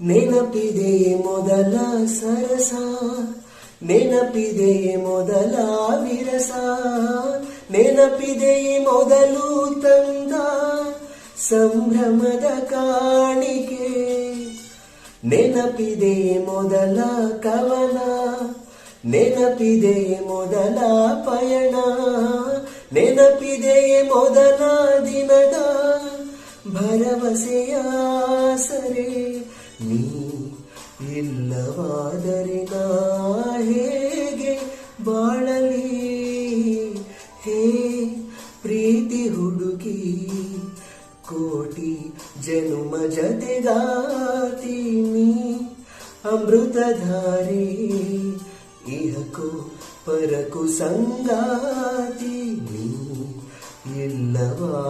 ನೆನಪಿದೆಯೇ ಮೊದಲ ಸರಸ, ನೆನಪಿದೆಯೇ ಮೊದಲ ವಿರಸ, ನೆನಪಿದೆಯೇ ಮೊದಲು ತಂದ ಸಂಭ್ರಮದ ಕಾಣಿಕೆ, ನೆನಪಿದೆಯೇ ಮೊದಲ ಕವನ, ನೆನಪಿದೆಯೇ ಮೊದಲ ಪಯಣ, ನೆನಪಿದೆಯೇ ಮೊದಲ ದಿನದ ಭರವಸೆಯ ಸರೆ. ನೀ ಇಲ್ಲವಾದರೆ ನಾ ಹೇಗೆ ಬಾಳಲಿ, ಹೇ ಪ್ರೀತಿ ಹುಡುಗಿ, ಕೋಟಿ ಜನುಮ ಜತೆಗಾತೀನಿ, ಅಮೃತಧಾರೆ ಇಹಕು ಪರಕು ಸಂಗಾತಿ. ನೀ ಇಲ್ಲವಾ